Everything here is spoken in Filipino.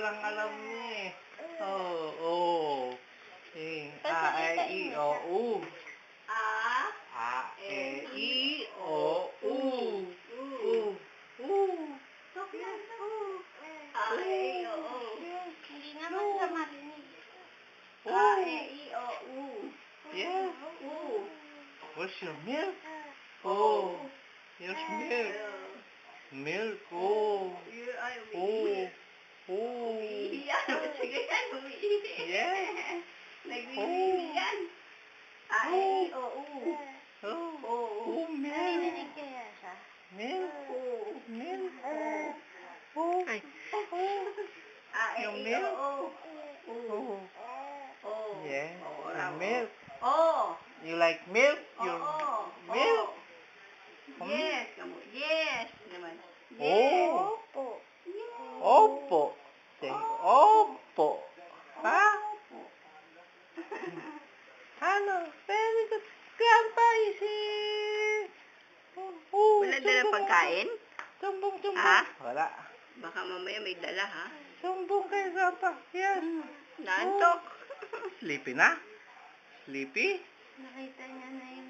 lang alam niya eh. Oh. A, E, I, O, U. A, E, I, O, U. Hindi naman sa marinig. Yes. Where's your milk? Here's milk. Milk, Sige yan, umiihi. Yes. Nag-iihi yan. Milk. Narinig kaya siya? Milk. Ay. Yung milk? Yeah. Yung milk. You like milk? Your milk? Yes. Yes. Naman. Opo. Say opo. Ha? Ano? Very good. Grandpa is here. Wala dalang pagkain? Sumbong. Ha? Wala. Baka mamaya may dala, ha? Sumbong kay Grandpa. Yes. Nantok. Sleepy na? Sleepy? Nakita niya na yung